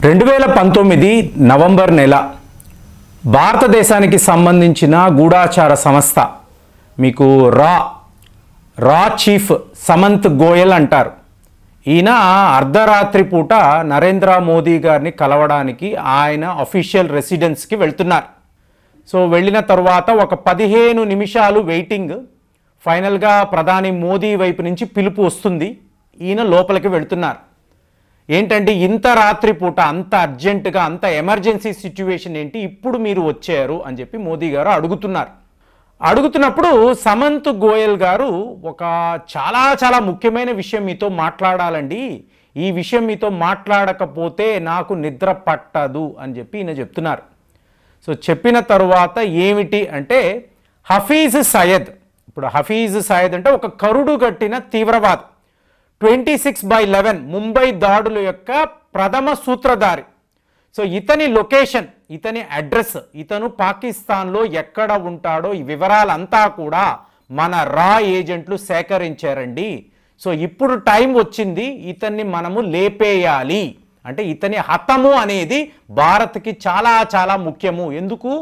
2019 November నెల భారతదేశానికి సంబంధించిన గూఢాచార సంస్థ మీకు రా చీఫ్ సమంత్ గోయల్ అంటారు. ఈయన అర్ధరాత్రి పూట నరేంద్ర మోదీ గారిని కలవడానికి ఆయన అఫీషియల్ రెసిడెన్స్కి వెళ్తున్నారు. సో వెళ్ళిన తర్వాత ఒక 15 నిమిషాలు వెయిటింగ్. ఫైనల్గా ప్రధాని మోదీ వైపు నుంచి పిలుపు వస్తుంది. ఈయన లోపలికి వెళ్తున్నారు. ఏంటంటే ఇంత రాత్రి పూట అంత అర్జెంటుగా అంత ఎమర్జెన్సీ సిచ్యువేషన్ ఏంటి, ఇప్పుడు మీరు వచ్చారు అని చెప్పి మోదీ గారు అడుగుతున్నప్పుడు సమంత్ గోయల్ గారు ఒక చాలా ముఖ్యమైన విషయం మీతో మాట్లాడాలండి, ఈ విషయం మీతో మాట్లాడకపోతే నాకు నిద్ర పట్టదు అని చెప్పి ఈయన చెప్తున్నారు. సో చెప్పిన తరువాత ఏమిటి అంటే హఫీజ్ సయద్. ఇప్పుడు హఫీజ్ సయద్ అంటే ఒక కరుడు గట్టిన తీవ్రవాది, 26/11 ముంబై దాడుల యొక్క ప్రథమ సూత్రధారి. సో ఇతని లొకేషన్, ఇతని అడ్రస్, ఇతను పాకిస్తాన్లో ఎక్కడ ఉంటాడో ఈ వివరాలంతా కూడా మన రా ఏజెంట్లు సేకరించారండి. సో ఇప్పుడు టైం వచ్చింది, ఇతన్ని మనము లేపేయాలి. అంటే ఇతని హతము అనేది భారత్కి చాలా ముఖ్యము. ఎందుకు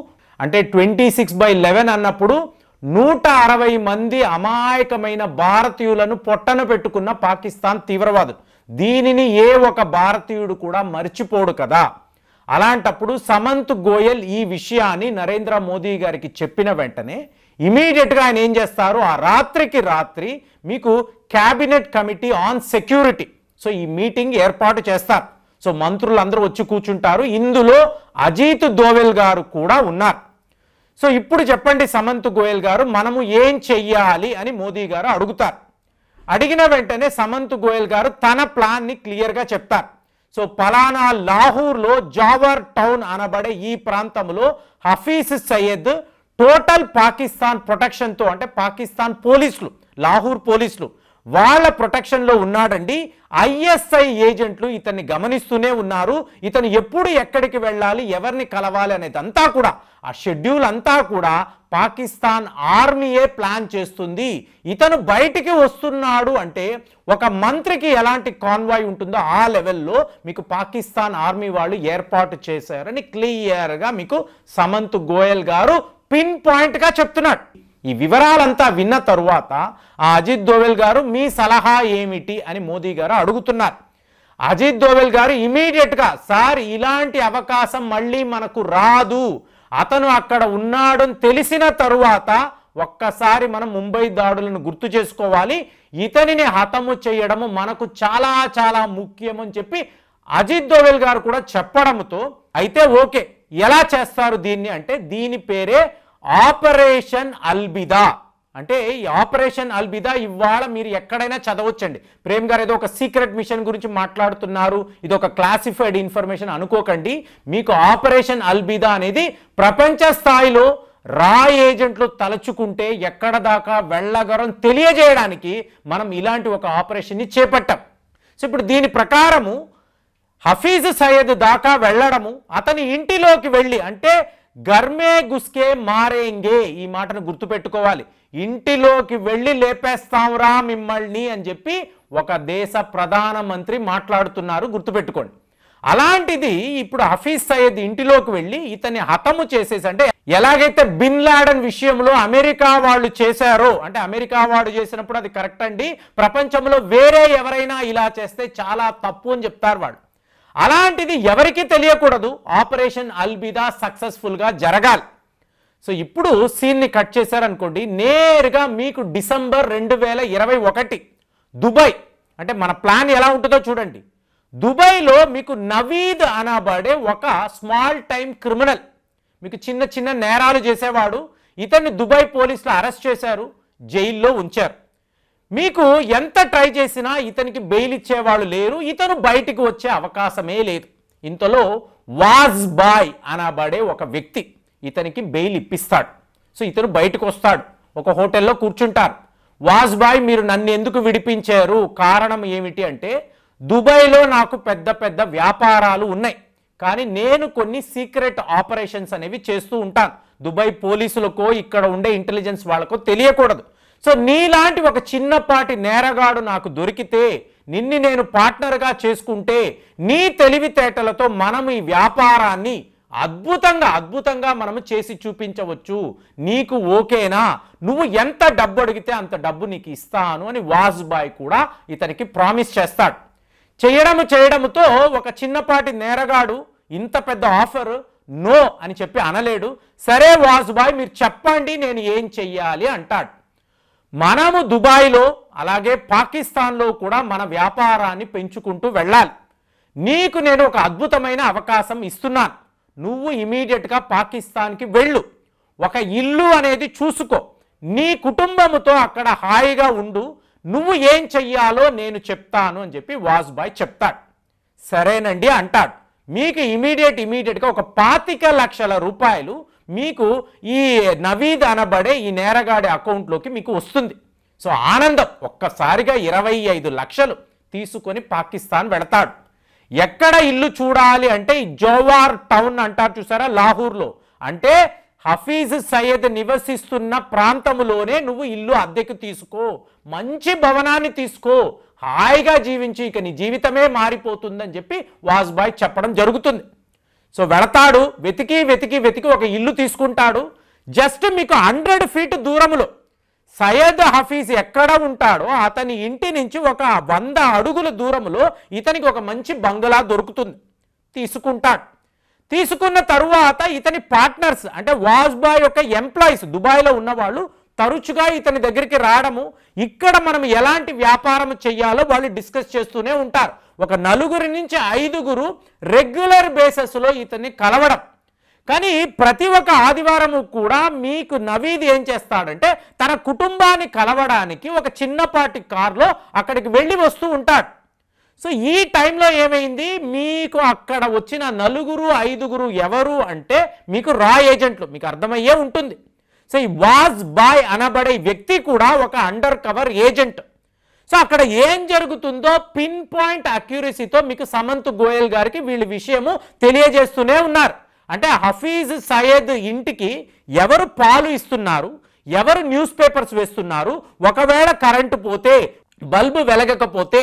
అంటే 26/11 అన్నప్పుడు 160 మంది అమాయకమైన భారతీయులను పొట్టన పెట్టుకున్న పాకిస్తాన్ తీవ్రవాదులు. దీనిని ఏ ఒక భారతీయుడు కూడా మర్చిపోడు కదా. అలాంటప్పుడు సమంత్ గోయల్ ఈ విషయాన్ని నరేంద్ర మోదీ గారికి చెప్పిన వెంటనే ఇమీడియట్గా ఆయన ఏం చేస్తారు, ఆ రాత్రికి రాత్రి మీకు cabinet committee on security, so ఈ మీటింగ్ ఏర్పాటు చేస్తారు. సో మంత్రులందరూ వచ్చి కూర్చుంటారు. ఇందులో అజిత్ దోవెల్ గారు కూడా ఉన్నారు. సో ఇప్పుడు చెప్పండి సమంత్ గోయల్ గారు, మనము ఏం చెయ్యాలి అని మోదీ గారు అడుగుతారు. అడిగిన వెంటనే సమంత్ గోయల్ గారు తన ప్లాన్ని క్లియర్గా చెప్తారు. సో పలానా లాహూర్లో జావర్ టౌన్ అనబడే ఈ ప్రాంతంలో హఫీజ్ సయ్యద్ టోటల్ పాకిస్తాన్ ప్రొటెక్షన్తో, అంటే పాకిస్తాన్ పోలీసులు, లాహూర్ పోలీసులు వాళ్ళ ప్రొటెక్షన్లో ఉన్నాడండి. ఐఎస్ఐ ఏజెంట్లు ఇతన్ని గమనిస్తూనే ఉన్నారు. ఇతను ఎప్పుడు ఎక్కడికి వెళ్ళాలి, ఎవరిని కలవాలి అనేదంతా కూడా, ఆ షెడ్యూల్ అంతా కూడా పాకిస్తాన్ ఆర్మీయే ప్లాన్ చేస్తుంది. ఇతను బయటికి వస్తున్నాడు అంటే ఒక మంత్రికి ఎలాంటి కాన్వాయ్ ఉంటుందో ఆ లెవెల్లో మీకు పాకిస్తాన్ ఆర్మీ వాళ్ళు ఏర్పాటు చేశారని క్లియర్గా మీకు సమంత్ గోయల్ గారు పిన్ పాయింట్గా చెప్తున్నాడు. ఈ వివరాలంతా విన్న తరువాత ఆ అజిత్ దోవెల్ గారు మీ సలహా ఏమిటి అని మోదీ గారు అడుగుతున్నారు. అజిత్ దోవెల్ గారు ఇమీడియట్గా, సార్ ఇలాంటి అవకాశం మళ్ళీ మనకు రాదు, అతను అక్కడ ఉన్నాడని తెలిసిన తరువాత ఒక్కసారి మనం ముంబై దాడులను గుర్తు చేసుకోవాలి, ఇతనిని హతము చేయడము మనకు చాలా ముఖ్యం అని చెప్పి అజిత్ దోవెల్ గారు కూడా చెప్పడంతో, అయితే ఓకే ఎలా చేస్తారు దీన్ని అంటే దీని పేరే ఆపరేషన్ అల్బిదా. అంటే ఈ ఆపరేషన్ అల్బిదా ఇవాళ మీరు ఎక్కడైనా చదవచ్చండి. ప్రేమ్ గారు ఏదో ఒక సీక్రెట్ మిషన్ గురించి మాట్లాడుతున్నారు, ఇది ఒక క్లాసిఫైడ్ ఇన్ఫర్మేషన్ అనుకోకండి. మీకు ఆపరేషన్ అల్బిదా అనేది ప్రపంచ స్థాయిలో రా ఏజెంట్లు తలుచుకుంటే ఎక్కడ దాకా వెళ్ళగరం తెలియజేయడానికి మనం ఇలాంటి ఒక ఆపరేషన్ని చేపట్టాం. సో ఇప్పుడు దీని ప్రకారము హఫీజ్ సయ్యద్ దాకా వెళ్ళడము, అతని ఇంటిలోకి వెళ్ళి, అంటే గర్మే గుస్కే మారేంగే, ఈ మాటను గుర్తుపెట్టుకోవాలి, ఇంటిలోకి వెళ్ళి లేపేస్తాంరా మిమ్మల్ని అని చెప్పి ఒక దేశ ప్రధానమంత్రి మాట్లాడుతున్నారు, గుర్తుపెట్టుకోండి. అలాంటిది ఇప్పుడు హఫీజ్ సయ్యద్ ఇంటిలోకి వెళ్ళి ఇతన్ని హతము చేసేసి, అంటే ఎలాగైతే బిన్ లాడెన్ విషయంలో అమెరికా వాళ్ళు చేశారో, అంటే అమెరికా వాడు చేసినప్పుడు అది కరెక్ట్ అండి, ప్రపంచంలో వేరే ఎవరైనా ఇలా చేస్తే చాలా తప్పు అని చెప్తారు వాళ్ళు. అలాంటిది ఎవరికి తెలియకూడదు, ఆపరేషన్ అల్బిదా సక్సెస్ఫుల్గా జరగాలి. సో ఇప్పుడు సీన్ని కట్ చేశారనుకోండి, నేరుగా మీకు డిసెంబర్ 2021 దుబాయ్, అంటే మన ప్లాన్ ఎలా ఉంటుందో చూడండి. దుబాయ్లో మీకు నవీద్ అనబడే ఒక స్మాల్ టైం క్రిమినల్, మీకు చిన్న నేరాలు చేసేవాడు, ఇతన్ని దుబాయ్ పోలీసులు అరెస్ట్ చేశారు, జైల్లో ఉంచారు. మీకు ఎంత ట్రై చేసినా ఇతనికి బెయిల్ ఇచ్చేవాళ్ళు లేరు, ఇతను బయటికి వచ్చే అవకాశమే లేదు. ఇంతలో వాజ్బాయ్ అనబడే ఒక వ్యక్తి ఇతనికి బెయిల్ ఇప్పిస్తాడు. సో ఇతను బయటకు వస్తాడు, ఒక హోటల్లో కూర్చుంటారు. వాజ్బాయ్, మీరు నన్ను ఎందుకు విడిపించారు, కారణం ఏమిటి అంటే దుబాయ్లో నాకు పెద్ద వ్యాపారాలు ఉన్నాయి, కానీ నేను కొన్ని సీక్రెట్ ఆపరేషన్స్ అనేవి చేస్తూ ఉంటాను, దుబాయ్ పోలీసులకో ఇక్కడ ఉండే ఇంటెలిజెన్స్ వాళ్ళకో తెలియకూడదు. సో నీలాంటి ఒక చిన్నపాటి నేరగాడు నాకు దొరికితే నిన్ను నేను పార్ట్నర్గా చేసుకుంటే నీ తెలివితేటలతో మనం ఈ వ్యాపారాన్ని అద్భుతంగా మనము చేసి చూపించవచ్చు, నీకు ఓకేనా, నువ్వు ఎంత డబ్బు అడిగితే అంత డబ్బు నీకు ఇస్తాను అని వాజ్బాయ్ కూడా ఇతనికి ప్రామిస్ చేస్తాడు. చేయడంతో ఒక చిన్నపాటి నేరగాడు ఇంత పెద్ద ఆఫర్ నో అని చెప్పి అనలేడు. సరే వాజ్బాయ్ మీరు చెప్పండి నేను ఏం చెయ్యాలి అంటాడు. మనము దుబాయ్లో అలాగే పాకిస్తాన్లో కూడా మన వ్యాపారాన్ని పెంచుకుంటూ వెళ్ళాలి. నీకు నేను ఒక అద్భుతమైన అవకాశం ఇస్తున్నాను. నువ్వు ఇమీడియట్గా పాకిస్తాన్కి వెళ్ళు, ఒక ఇల్లు అనేది చూసుకో, నీ కుటుంబంతో అక్కడ హాయిగా ఉండు, నువ్వు ఏం చెయ్యాలో నేను చెప్తాను అని చెప్పి వాజ్బాయ్ చెప్తాడు. సరేనండి అంటాడు. మీకు ఇమీడియట్గా ఒక 25 లక్షల రూపాయలు మీకు ఈ నవీద్ అనబడే ఈ నేరగాడి అకౌంట్లోకి మీకు వస్తుంది. సో ఆనందం, ఒక్కసారిగా 25 లక్షలు తీసుకొని పాకిస్తాన్ వెళతాడు. ఎక్కడ ఇల్లు చూడాలి అంటే ఈ జోవార్ టౌన్ అంటారు చూసారా లాహోర్లో, అంటే హఫీజ్ సయ్యద్ నివసిస్తున్న ప్రాంతంలోనే నువ్వు ఇల్లు అద్దెకు తీసుకో, మంచి భవనాన్ని తీసుకో, హాయిగా జీవించి ఇక నీ జీవితమే మారిపోతుందని చెప్పి వాజ్బాయ్ చెప్పడం జరుగుతుంది. సో వెళతాడు, వెతికి ఒక ఇల్లు తీసుకుంటాడు. జస్ట్ మీకు 100 ఫీట్ దూరంలో సయ్యద్ హఫీజ్ ఎక్కడ ఉంటాడో అతని ఇంటి నుంచి ఒక 100 అడుగుల దూరంలో ఇతనికి ఒక మంచి బంగళా దొరుకుతుంది. తీసుకుంటాడు. తీసుకున్న తరువాత ఇతని పార్ట్నర్స్ అంటే వాజ్బాయ్ యొక్క ఎంప్లాయీస్ దుబాయ్లో ఉన్నవాళ్ళు తరచుగా ఇతని దగ్గరికి రావడము, ఇక్కడ మనం ఎలాంటి వ్యాపారం చేయాలో వాళ్ళు డిస్కస్ చేస్తూనే ఉంటారు. ఒక 4 నుంచి 5 రెగ్యులర్ బేసిస్లో ఇతన్ని కలవడం. కానీ ప్రతి ఒక్క ఆదివారము కూడా మీకు నవీద్ ఏం చేస్తాడంటే తన కుటుంబాన్ని కలవడానికి ఒక చిన్నపాటి కార్లో అక్కడికి వెళ్ళి వస్తూ ఉంటాడు. సో ఈ టైంలో ఏమైంది, మీకు అక్కడ వచ్చిన 4-5 ఎవరు అంటే మీకు రా ఏజెంట్లు, మీకు అర్థమయ్యే ఉంటుంది. సో ఈ వాజ్బాయ్ అనబడే వ్యక్తి కూడా ఒక అండర్ కవర్ ఏజెంట్. సో అక్కడ ఏం జరుగుతుందో పిన్ పాయింట్ అక్యూరసీతో మీకు సమంత్ గోయల్ గారికి వీళ్ళ విషయము తెలియజేస్తూనే ఉన్నారు. అంటే హఫీజ్ సయ్యద్ ఇంటికి ఎవరు పాలు ఇస్తున్నారు, ఎవరు న్యూస్ పేపర్స్ వేస్తున్నారు, ఒకవేళ కరెంటు పోతే బల్బు వెలగకపోతే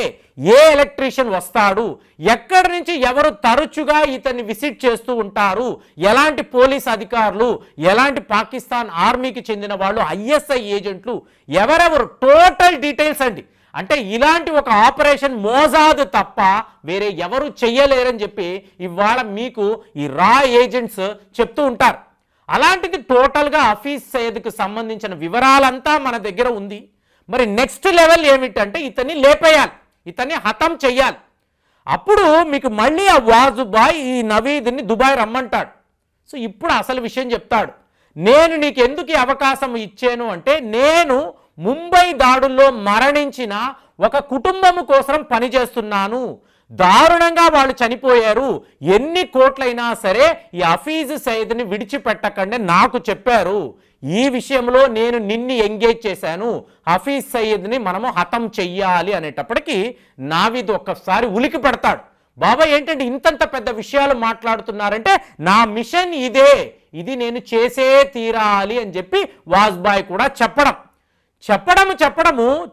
ఏ ఎలక్ట్రీషియన్ వస్తాడు, ఎక్కడి నుంచి ఎవరు తరచుగా ఇతన్ని విజిట్ చేస్తూ ఉంటారు, ఎలాంటి పోలీస్ అధికారులు, ఎలాంటి పాకిస్తాన్ ఆర్మీకి చెందిన వాళ్ళు, ఐఎస్ఐ ఏజెంట్లు, ఎవరెవరు టోటల్ డీటెయిల్స్ అండి. అంటే ఇలాంటి ఒక ఆపరేషన్ మోజాద్ తప్ప వేరే ఎవరు చెయ్యలేరని చెప్పి ఇవాళ మీకు ఈ రా ఏజెంట్స్ చెప్తూ ఉంటారు. అలాంటిది టోటల్గా హఫీజ్ సయ్యద్కి సంబంధించిన వివరాలంతా మన దగ్గర ఉంది. మరి నెక్స్ట్ లెవెల్ ఏమిటంటే ఇతన్ని లేపేయాలి, ఇతన్ని హతం చెయ్యాలి. అప్పుడు మీకు మళ్ళీ ఆ వాజ్బాయ్ ఈ నవీద్ని దుబాయ్ రమ్మంటాడు. సో ఇప్పుడు అసలు విషయం చెప్తాడు. నేను నీకు ఎందుకు ఈ అవకాశం ఇచ్చాను అంటే నేను ముంబై దాడుల్లో మరణించిన ఒక కుటుంబము కోసం పనిచేస్తున్నాను, దారుణంగా వాళ్ళు చనిపోయారు, ఎన్ని కోట్లైనా సరే ఈ హఫీజ్ సయ్యద్ని విడిచిపెట్టకండి నాకు చెప్పారు, ఈ విషయంలో నేను నిన్ను ఎంగేజ్ చేశాను, హఫీజ్ సయ్యద్ని మనము హతం చెయ్యాలి అనేటప్పటికీ నావీద్ ఒక్కసారి ఉలికి పడతాడు. బాబా ఏంటంటే ఇంతంత పెద్ద విషయాలు మాట్లాడుతున్నారంటే నా మిషన్ ఇదే, ఇది నేను చేసే తీరాలి అని చెప్పి వాజ్బాయ్ కూడా చెప్పడము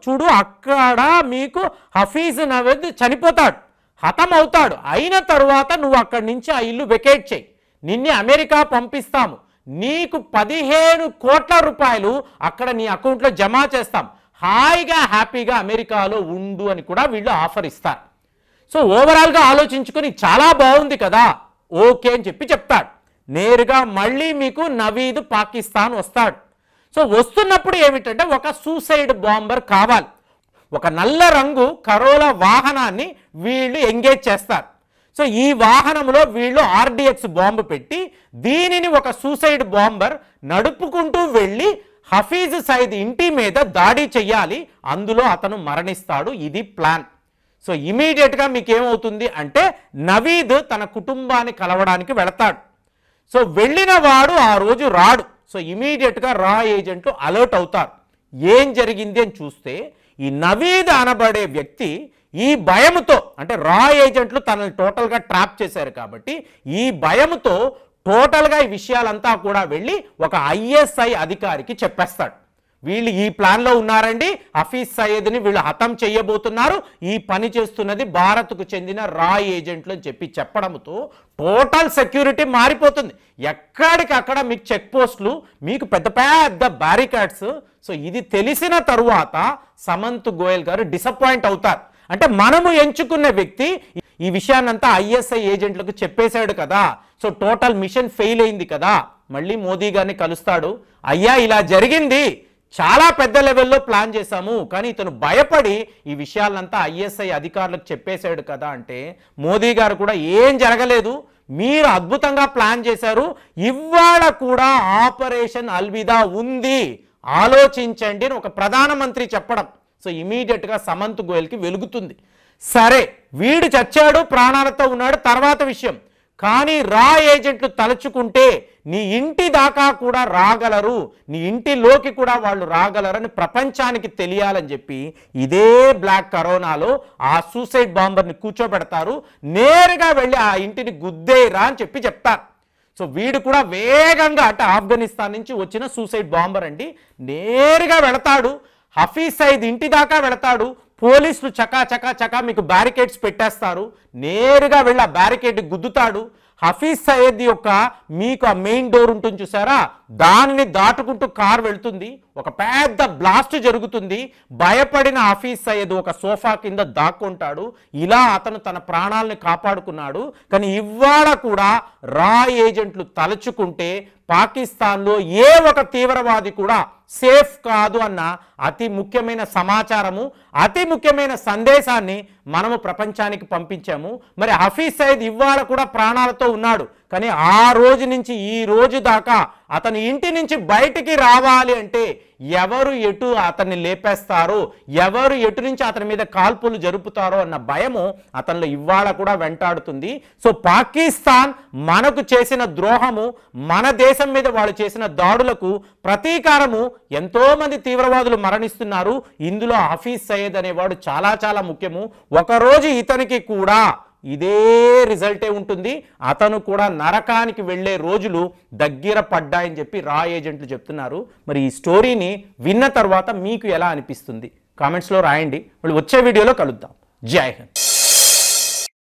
చూడు అక్కడ మీకు హఫీజ్ నవీద్ చనిపోతాడు, హతం అవుతాడు. అయిన తరువాత నువ్వు అక్కడి నుంచి ఆ ఇల్లు వెకేట్ చేయి, నిన్ను అమెరికా పంపిస్తాము, నీకు 15 కోట్ల రూపాయలు అక్కడ నీ అకౌంట్లో జమ చేస్తాం, హాయిగా హ్యాపీగా అమెరికాలో ఉండు అని కూడా వీళ్ళు ఆఫర్ ఇస్తారు. సో ఓవరాల్గా ఆలోచించుకొని చాలా బాగుంది కదా, ఓకే అని చెప్పి చెప్తాడు. నేరుగా మళ్ళీ మీకు నవీద్ పాకిస్తాన్ వస్తాడు. సో వస్తున్నప్పుడు ఏమిటంటే ఒక సూసైడ్ బాంబర్ కావాలి, ఒక నల్ల రంగు కరోలా వాహనాన్ని వీళ్ళు ఎంగేజ్ చేస్తారు. సో ఈ వాహనంలో వీళ్ళు ఆర్డిఎక్స్ బాంబు పెట్టి దీనిని ఒక సూసైడ్ బాంబర్ నడుపుకుంటూ వెళ్ళి హఫీజ్ సయ్యద్ ఇంటి మీద దాడి చెయ్యాలి, అందులో అతను మరణిస్తాడు. ఇది ప్లాన్. సో ఇమీడియట్గా మీకు ఏమవుతుంది అంటే నవీద్ తన కుటుంబాన్ని కలవడానికి వెళతాడు. సో వెళ్ళిన వాడు ఆ రోజు రాడు. సో ఇమీడియట్గా రా ఏజెంట్లు అలర్ట్ అవుతారు. ఏం జరిగింది అని చూస్తే ఈ నవీద్ అనబడే వ్యక్తి ఈ భయముతో, అంటే రా ఏజెంట్లు తనని టోటల్గా ట్రాప్ చేశారు కాబట్టి ఈ భయముతో టోటల్గా ఈ విషయాలంతా కూడా వెళ్ళి ఒక ఐఎస్ఐ అధికారికి చెప్పేస్తాడు. వీళ్ళు ఈ ప్లాన్లో ఉన్నారండి, హఫీజ్ సయీద్ని వీళ్ళు హతం చేయబోతున్నారు, ఈ పని చేస్తున్నది భారత్కు చెందిన రా ఏజెంట్లు అని చెప్పడంతో టోటల్ సెక్యూరిటీ మారిపోతుంది. ఎక్కడికక్కడ మీకు చెక్ పోస్టులు, మీకు పెద్ద పెద్ద బ్యారికేడ్స్. సో ఇది తెలిసిన తరువాత సమంత్ గోయల్ గారు డిసప్పాయింట్ అవుతారు. అంటే మనము ఎంచుకున్న వ్యక్తి ఈ విషయాన్నంతా ఐఎస్ఐ ఏజెంట్లకు చెప్పేశాడు కదా, సో టోటల్ మిషన్ ఫెయిల్ అయింది కదా, మళ్ళీ మోదీ గారిని కలుస్తాడు. అయ్యా ఇలా జరిగింది, చాలా పెద్ద లెవెల్లో ప్లాన్ చేశాము, కానీ ఇతను భయపడి ఈ విషయాలంతా ఐఎస్ఐ అధికారులకు చెప్పేశాడు కదా అంటే మోదీ గారు కూడా ఏం జరగలేదు, మీరు అద్భుతంగా ప్లాన్ చేశారు, ఇవాళ కూడా ఆపరేషన్ అల్విదా ఉంది, ఆలోచించండి అని ఒక ప్రధానమంత్రి చెప్పడం. సో ఇమీడియట్గా సమంత్ గోయల్కి వెలుగుతుంది. సరే వీడు చచ్చాడు, ప్రాణాలతో ఉన్నాడు, తర్వాత విషయం. కానీ రా ఏజెంట్లు తలుచుకుంటే నీ ఇంటి దాకా కూడా రాగలరు, నీ ఇంటిలోకి కూడా వాళ్ళు రాగలరని ప్రపంచానికి తెలియాలని చెప్పి ఇదే బ్లాక్ కరోనాలో ఆ సూసైడ్ బాంబర్ని కూర్చోబెడతారు, నేరుగా వెళ్ళి ఆ ఇంటిని గుద్దేరా అని చెప్తారు. సో వీడు కూడా వేగంగా అంటే ఆఫ్ఘనిస్తాన్ నుంచి వచ్చిన సూసైడ్ బాంబర్ అండి, నేరుగా వెళతాడు, హఫీజ్ సయీద్ ఇంటి దాకా వెళతాడు, పోలీసులు చకా చకా చకా మీకు బ్యారికేడ్స్ పెట్టేస్తారు, నేరుగా వెళ్ళి ఆ బ్యారికేడ్ గుద్దుతాడు. హఫీజ్ సయీద్ యొక్క మీకు ఆ మెయిన్ డోర్ ఉంటుంది చూసారా, దానిని దాటుకుంటూ కార్ వెళ్తుంది, ఒక పెద్ద బ్లాస్ట్ జరుగుతుంది, భయపడిన హఫీజ్ సయీద్ ఒక సోఫా కింద దాక్కుంటాడు. ఇలా అతను తన ప్రాణాలను కాపాడుకున్నాడు. కానీ ఇవాళ కూడా రా ఏజెంట్లు తలుచుకుంటే పాకిస్తాన్లో ఏ ఒక తీవ్రవాది కూడా సేఫ్ కాదు అన్న అతి ముఖ్యమైన సమాచారము, అతి ముఖ్యమైన సందేశాన్ని మనము ప్రపంచానికి పంపించాము. మరి హఫీజ్ సయీద్ ఇవాళ కూడా ప్రాణాలతో ఉన్నాడు, కానీ ఆ రోజు నుంచి ఈ రోజు దాకా అతని ఇంటి నుంచి బయటికి రావాలి అంటే ఎవరు ఎటు అతన్ని లేపేస్తారో, ఎవరు ఎటు నుంచి అతని మీద కాల్పులు జరుపుతారో అన్న భయము అతనిలో ఇవాళ కూడా వెంటాడుతుంది. సో పాకిస్తాన్ మనకు చేసిన ద్రోహము, మన దేశం మీద వాళ్ళు చేసిన దాడులకు ప్రతీకారము, ఎంతోమంది తీవ్రవాదులు మరణిస్తున్నారు, ఇందులో హఫీజ్ సయీద్ అనేవాడు చాలా చాలా ముఖ్యము. ఒకరోజు ఇతనికి కూడా ఇదే రిజల్టే ఉంటుంది, అతను కూడా నరకానికి వెళ్ళే రోజులు దగ్గర పడ్డాయని చెప్పి రా ఏజెంట్లు చెప్తున్నారు. మరి ఈ స్టోరీని విన్న తర్వాత మీకు ఎలా అనిపిస్తుంది కామెంట్స్లో రాయండి. మళ్ళీ వచ్చే వీడియోలో కలుద్దాం. జై హింద్.